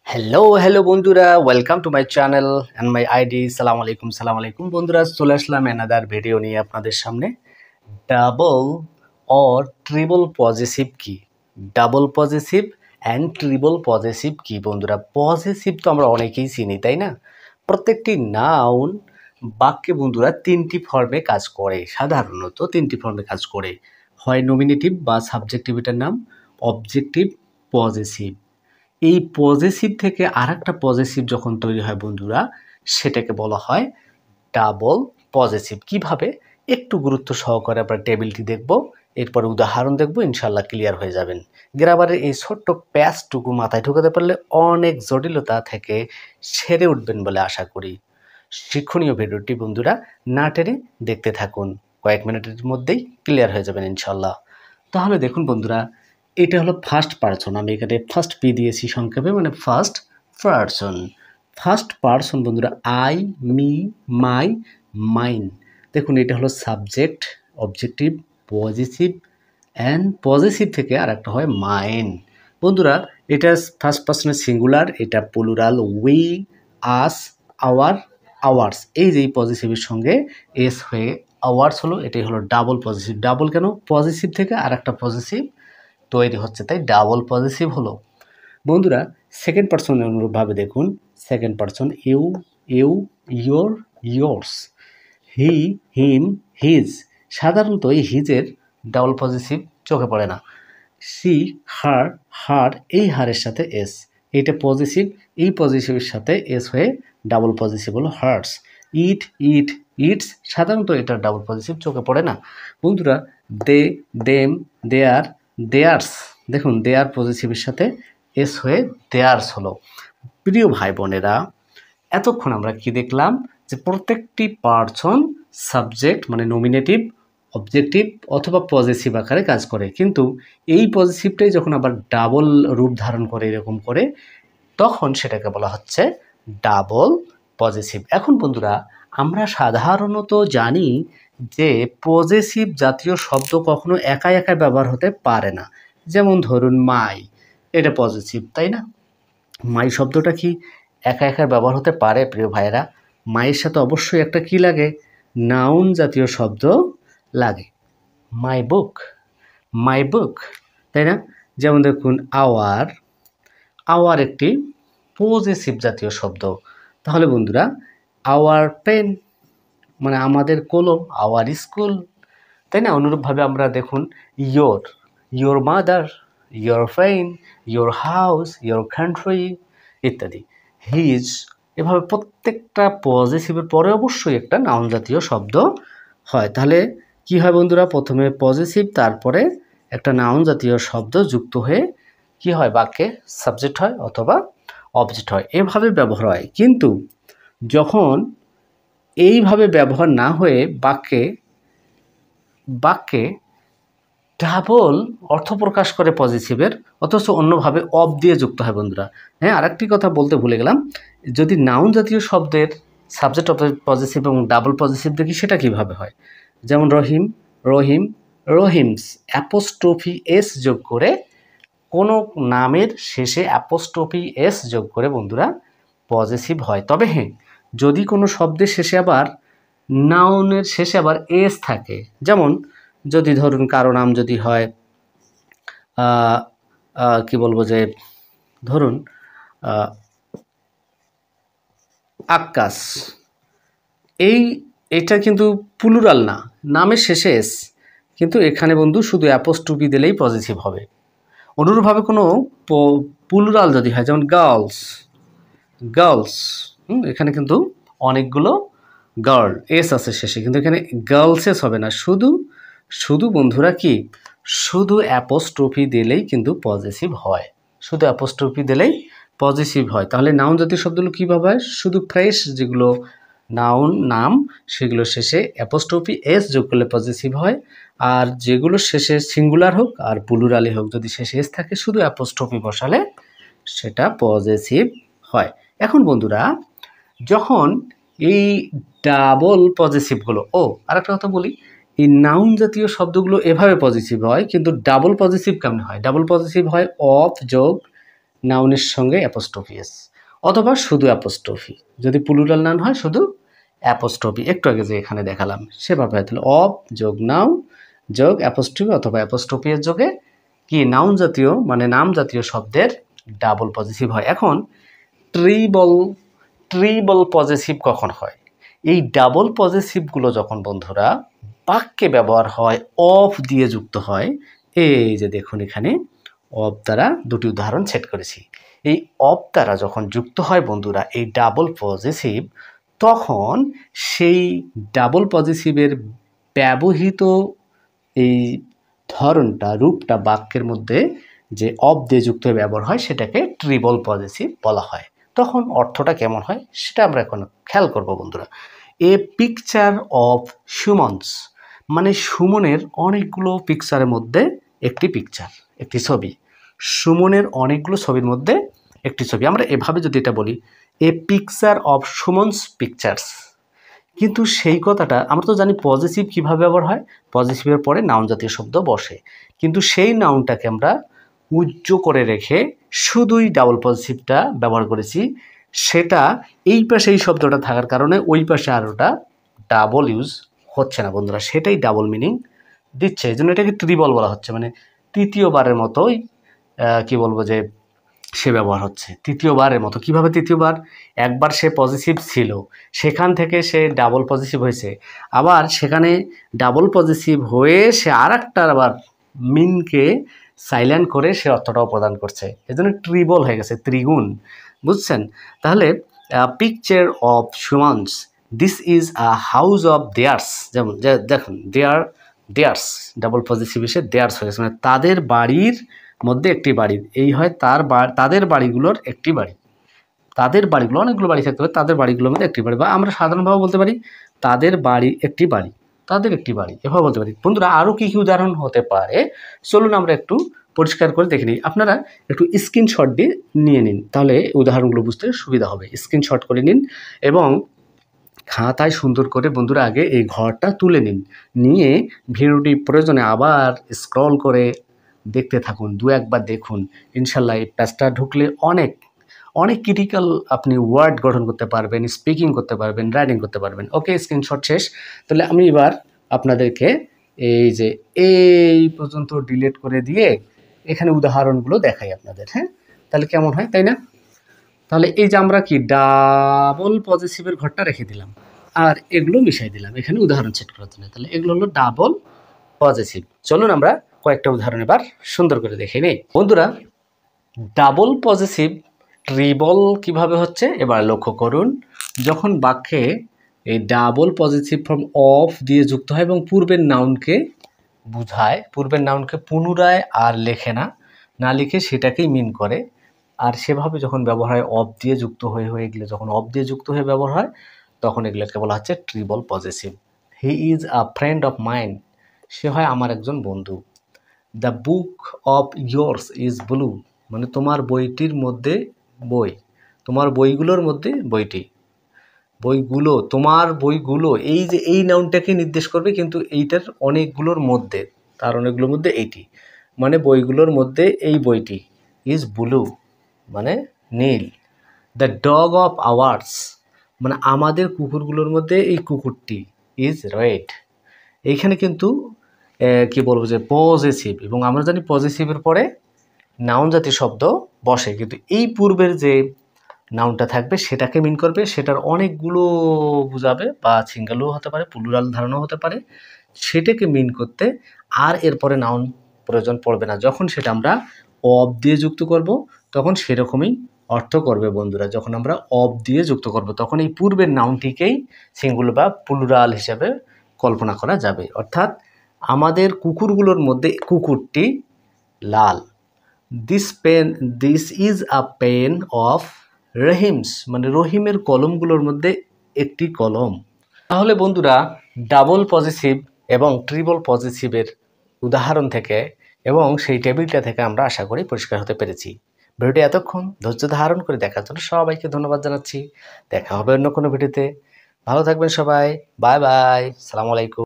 Hello বন্ধুরা, welcome to my channel and my ID. সালাম আলাইকুম বন্ধুরা, চলে আসলাম অ্যানাদার ভিডিও নিয়ে আপনাদের সামনে। ডাবল অর ট্রিপল পজিটিভ কি, double positive and triple positive কি বন্ধুরা? পজিটিভ তো আমরা অনেকেই চিনি, তাই না? প্রত্যেকটি নাউন বাক্যে বন্ধুরা তিনটি ফর্মে কাজ করে, সাধারণত তিনটি ফর্মে কাজ করে, হয় নমিনেটিভ বা সাবজেক্টিভিটার নাম, অবজেক্টিভ, পজিটিভ। এই পজেসিভ থেকে আরেকটা পজেসিভ যখন তৈরি হয় বন্ধুরা, সেটাকে বলা হয় ডাবল পজেসিভ। কিভাবে? একটু গুরুত্ব সহকারে আমরা টেবিলটি দেখব, এরপরে উদাহরণ দেখব, ইনশাল্লাহ ক্লিয়ার হয়ে যাবেন। গ্রামারের এই ছোট্ট প্যাচটুকু মাথায় ঢোকাতে পারলে অনেক জটিলতা থেকে সেরে উঠবেন বলে আশা করি। শিক্ষণীয় ভিডিওটি বন্ধুরা না টেনে দেখতে থাকুন, কয়েক মিনিটের মধ্যেই ক্লিয়ার হয়ে যাবেন ইনশাল্লাহ। তাহলে দেখুন বন্ধুরা, এটা হলো ফার্স্ট পারসন, আমি এখানে ফার্স্ট পি দিয়েছি সংক্ষেপে, মানে ফার্স্ট পারসন। ফার্স্ট পারসন বন্ধুরা, আই, মি, মাই, মাইন। দেখুন এটা হলো subject, objective, positive and positive থেকে আর একটা হয় মাইন। বন্ধুরা এটা ফার্স্ট পারসনের সিঙ্গুলার, এটা plural, we, us, our, ours. এই যে পজিটিভের সঙ্গে এস হয়ে আওয়ার্স হলো, এটাই হলো ডাবল পজিটিভ। ডাবল কেন? পজিটিভ থেকে আর একটা পজিটিভ তৈরি হচ্ছে, তাই ডাবল পজিটিভ হলো। বন্ধুরা সেকেন্ড পারসনের অনুরূপভাবে দেখুন, second person, you, you, your, yours, he, him, his. সাধারণত এই হিজের ডাবল পজিটিভ চোখে পড়ে না। সি, হার, হার, এই হারের সাথে এস, এইটা পজিটিভ, এই পজিটিভের সাথে এস হয়ে ডাবল পজিটিভ হলো হার্টস। ইট, ইট, ইটস, সাধারণত এটার ডাবল পজিটিভ চোখে পড়ে না। বন্ধুরা দে, দেম, দেয়ার, দেয়ার্স, দেখুন দেয়ার পজিটিভের সাথে এস হয়ে দেয়ার্স হলো। প্রিয় ভাই বোনেরা, এতক্ষণ আমরা কি দেখলাম? যে প্রত্যেকটি পারসন সাবজেক্ট মানে নমিনেটিভ, অবজেক্টিভ অথবা পজিটিভ আকারে কাজ করে, কিন্তু এই পজিটিভটাই যখন আবার ডাবল রূপ ধারণ করে, এরকম করে, তখন সেটাকে বলা হচ্ছে ডাবল পজিটিভ। এখন বন্ধুরা আমরা সাধারণত জানি যে পজিটিভ জাতীয় শব্দ কখনো একা একা ব্যবহার হতে পারে না। যেমন ধরুন মাই, এটা পজিটিভ, তাই না? মাই শব্দটা কি একা একা ব্যবহার হতে পারে? প্রিয় ভাইয়েরা, মায়ের সাথে অবশ্যই একটা কি লাগে? নাউন জাতীয় শব্দ লাগে। মাই বুক, মাই বুক, তাই না? যেমন দেখুন আওয়ার, আওয়ার একটি পজিটিভ জাতীয় শব্দ। তাহলে বন্ধুরা আওয়ার পেন মানে আমাদের কলম, আওয়ার স্কুল, তাই না? অনুরূপভাবে আমরা দেখুন your, your mother, your friend, your house, your country ইত্যাদি। হিজ, এভাবে প্রত্যেকটা পজিটিভের পরে অবশ্যই একটা নাউন জাতীয় শব্দ হয়। তাহলে কি হয় বন্ধুরা? প্রথমে পজিটিভ, তারপরে একটা নাউন জাতীয় শব্দ যুক্ত হয়ে কি হয়? বাক্যে সাবজেক্ট হয় অথবা অবজেক্ট হয়, এভাবে ব্যবহার হয়। কিন্তু যখন এইভাবে ব্যবহার না হয়ে বাক্যে বাক্যে ডাবল অর্থ প্রকাশ করে পজিটিভের, অথচ অন্যভাবে অব দিয়ে যুক্ত হয় বন্ধুরা। হ্যাঁ, আরেকটি কথা বলতে ভুলে গেলাম, যদি নাউন জাতীয় শব্দের সাবজেক্ট অফ পজিটিভ এবং ডাবল পজিটিভ দেখি, সেটা কিভাবে হয়? যেমন রহিম, রহিম, রহিমস, অ্যাপোস্ট্রফি এস যোগ করে, কোনো নামের শেষে অ্যাপোস্ট্রফি এস যোগ করে বন্ধুরা পজিটিভ হয়। তবে হ্যাঁ, যদি কোনো শব্দের শেষে আবার নাউনের শেষে আবার এস থাকে, যেমন যদি ধরুন কারো নাম যদি হয় কি বলবো, যে ধরুন আক্কাস, এটা কিন্তু প্লুরাল না, নামের শেষে এস, কিন্তু এখানে বন্ধু শুধু অ্যাপোস্ট্রফি দিলেই পজিটিভ হবে। অনুরূপভাবে কোনো প্লুরাল যদি হয়, যেমন গার্লস, গার্লস, এখানে কিন্তু অনেকগুলো গার্ল, এস আছে শেষে, কিন্তু এখানে গার্লসেস হবে না, শুধু শুধু বন্ধুরা কি, শুধু অ্যাপোস্ট্রফি দিলেই কিন্তু পজিটিভ হয়, শুধু অ্যাপোস্ট্রফি দিলেই পজিটিভ হয়। তাহলে নাউন জাতীয় শব্দগুলো কীভাবে হয়? শুধু ফ্রেশ যেগুলো নাউন নাম, সেগুলো শেষে অ্যাপোস্ট্রফি এস যোগ করলে পজিটিভ হয়, আর যেগুলো শেষে সিঙ্গুলার হোক আর প্লুরালি হোক, যদি শেষে এস থাকে শুধু অ্যাপোস্ট্রফি বসালে সেটা পজিটিভ হয়। এখন বন্ধুরা যখন এই ডাবল পজিটিভগুলো, আরেকটা কথা বলি, এই নাউন জাতীয় শব্দগুলো এভাবে পজিটিভ হয়, কিন্তু ডাবল পজিটিভ কেমন হয়? ডাবল পজিটিভ হয় অফ যোগ নাউনের সঙ্গে অ্যাপোস্ট্রফি এস, অথবা শুধু অ্যাপোস্ট্রফি, যদি প্লুরাল নাউন হয় শুধু অ্যাপোস্ট্রফি, একটু আগে যে এখানে দেখালাম সেভাবে হয়। তাহলে অফ যোগ নাউন যোগ অ্যাপোস্ট্রফি অথবা অ্যাপোস্ট্রফি এর যোগে কি নাউন জাতীয় মানে নাম জাতীয় শব্দের ডাবল পজিটিভ হয়। এখন ট্রিবল ট্রিবল পজিটিভ কখন হয়? এই ডাবল পজিটিভগুলো যখন বন্ধুরা বাক্যে ব্যবহার হয়, অফ দিয়ে যুক্ত হয়। এই যে দেখুন এখানে অফ দ্বারা দুটি উদাহরণ সেট করেছি। এই অফ দ্বারা যখন যুক্ত হয় বন্ধুরা এই ডাবল পজিটিভ, তখন সেই ডাবল পজিটিভের ব্যবহৃত এই ধরনটা রূপটা বাক্যের মধ্যে যে অফ দিয়ে যুক্ত হয়ে ব্যবহার হয় সেটাকে ট্রিবল পজিটিভ বলা হয়। তখন অর্থটা কেমন হয় সেটা আমরা এখন খেয়াল করব বন্ধুরা। এ পিকচার অফ সুমনস, মানে সুমনের অনেকগুলো পিকচারের মধ্যে একটি পিকচার, একটি ছবি। সুমনের অনেকগুলো ছবির মধ্যে একটি ছবি। আমরা এভাবে যদি এটা বলি, এ পিকচার অফ সুমনস পিকচার্স, কিন্তু সেই কথাটা আমরা তো জানি পজিটিভ কীভাবে ব্যবহার হয়, পজিটিভের পরে নাউন জাতীয় শব্দ বসে, কিন্তু সেই নাউনটাকে আমরা উজ্জ করে রেখে শুধুই ডাবল পজিটিভটা ব্যবহার করেছি। সেটা এই পাশে এই শব্দটা থাকার কারণে ওই পাশে আর ওটা ডাবল ইউজ হচ্ছে না বন্ধুরা, সেটাই ডাবল মিনিং দিচ্ছে। এই জন্য এটাকে ট্রিবল বলা হচ্ছে, মানে তৃতীয়বারের মতোই কি বলবো যে সে ব্যবহার হচ্ছে তৃতীয়বারের মতো। কিভাবে তৃতীয়বার? একবার সে পজিটিভ ছিল, সেখান থেকে সে ডাবল পজিটিভ হয়েছে, আবার সেখানে ডাবল পজিটিভ হয়ে সে আর একটা আবার মিনকে সাইলেন্ট করে সে অর্থটাও প্রদান করছে, এজন্য ট্রিবল হয়ে গেছে, ত্রিগুণ। বুঝছেন? তাহলে পিকচার অফ সুমনস, this is a house of theirs, যেমন দেখুন দেয়ার্স ডাবল পজিটিভ এসে দেয়ার্স হয়ে গেছে, মানে তাদের বাড়ির মধ্যে একটি বাড়ি, এই হয় তাদের বাড়িগুলোর একটি বাড়ি। তাদের বাড়িগুলো অনেকগুলো বাড়ি থাকতে পারে, তাদের বাড়িগুলোর মধ্যে একটি বাড়ি, বা আমরা সাধারণভাবে বলতে পারি তাদের বাড়ি একটি বাড়ি, তাদের একটি বাড়ি, এভাবে বলতে পারি। বন্ধুরা আরও কী কী উদাহরণ হতে পারে চলুন আমরা একটু পরিষ্কার করে দেখে নিই। আপনারা একটু স্ক্রিনশট দিয়ে নিয়ে নিন, তাহলে উদাহরণগুলো বুঝতে সুবিধা হবে। স্ক্রিনশট করে নিন এবং খাতায় সুন্দর করে বন্ধুরা আগে এই ঘরটা তুলে নিন, নিয়ে ভিডিওটি প্রয়োজনে আবার স্ক্রল করে দেখতে থাকুন, দু একবার দেখুন। ইনশাল্লাহ এই পেজটা ঢুকলে অনেক অনেক ক্রিটিক্যাল আপনি ওয়ার্ড গঠন করতে পারবেন, স্পিকিং করতে পারবেন, রাইটিং করতে পারবেন। ওকে, স্ক্রিনশট শেষ। তাহলে আমি এবার আপনাদেরকে এই যে এই পর্যন্ত ডিলিট করে দিয়ে এখানে উদাহরণগুলো দেখাই আপনাদের। হ্যাঁ, তাহলে কেমন হয় তাই না? তাহলে এই যে আমরা কি ডাবল পজিটিভের ঘরটা রেখে দিলাম আর এগুলো মিশাই দিলাম এখানে উদাহরণ সেট করার জন্য। তাহলে এগুলো হলো ডাবল পজিটিভ। চলুন আমরা কয়েকটা উদাহরণ এবার সুন্দর করে দেখে নেই বন্ধুরা। ডাবল পজিটিভ ট্রিবল কিভাবে হচ্ছে এবার লক্ষ্য করুন। যখন বাক্যে এই ডাবল পজিটিভ ফর্ম অফ দিয়ে যুক্ত হয় এবং পূর্বের নাউনকে বুঝায়, পূর্বের নাউনকে পুনরায় আর লেখে না, না লিখে সেটাকেই মিন করে, আর সেভাবে যখন ব্যবহার হয় অফ দিয়ে যুক্ত হয়ে এগুলো যখন অফ দিয়ে যুক্ত হয়ে ব্যবহার হয় তখন এগুলোকে বলা হচ্ছে triple positive. He is a friend of mind, সে হয় আমার একজন বন্ধু। The book of yours is blue, মানে তোমার বইটির মধ্যে বই, তোমার বইগুলোর মধ্যে বইটি, বইগুলো, তোমার বইগুলো, এই যে এই নাউনটাকে নির্দেশ করবে, কিন্তু এইটার অনেকগুলোর মধ্যে, তার অনেকগুলোর মধ্যে এইটি, মানে বইগুলোর মধ্যে এই বইটি ইজ ব্লু মানে নীল। দ্য ডগ অফ আওয়ার্স, মানে আমাদের কুকুরগুলোর মধ্যে এই কুকুরটি ইজ রেড। এইখানে কিন্তু কি বলবো যে পজিটিভ, এবং আমরা জানি পজিটিভের পরে নাউন জাতীয় শব্দ বসে, কিন্তু এই পূর্বের যে নাউনটা থাকবে সেটাকে মিন করবে, সেটার অনেকগুলো বোঝাবে, বা সিঙ্গেলও হতে পারে, প্লুরাল ধারণা হতে পারে, সেটাকে মিন করতে আর এরপরে নাউন প্রয়োজন পড়বে না। যখন সেটা আমরা অফ দিয়ে যুক্ত করব তখন সেরকমই অর্থ করবে বন্ধুরা। যখন আমরা অফ দিয়ে যুক্ত করব তখন এই পূর্বের নাউনটিকেই সিঙ্গুলার বা প্লুরাল হিসাবে কল্পনা করা যাবে। অর্থাৎ আমাদের কুকুরগুলোর মধ্যে কুকুরটি লাল। This is a pen of Rahim's, মানে রহিমের কলমগুলোর মধ্যে একটি কলম। তাহলে বন্ধুরা ডাবল পজিটিভ এবং ট্রিবল পজিটিভের উদাহরণ থেকে এবং সেই টেবিলটা থেকে আমরা আশা করি পরিষ্কার হতে পেরেছি। ভিডিওটি এতক্ষণ ধৈর্য ধারণ করে দেখার জন্য সবাইকে ধন্যবাদ জানাচ্ছি। দেখা হবে অন্য কোনো ভিডিওতে। ভালো থাকবেন সবাই, বাই বাই, সালামু আলাইকুম।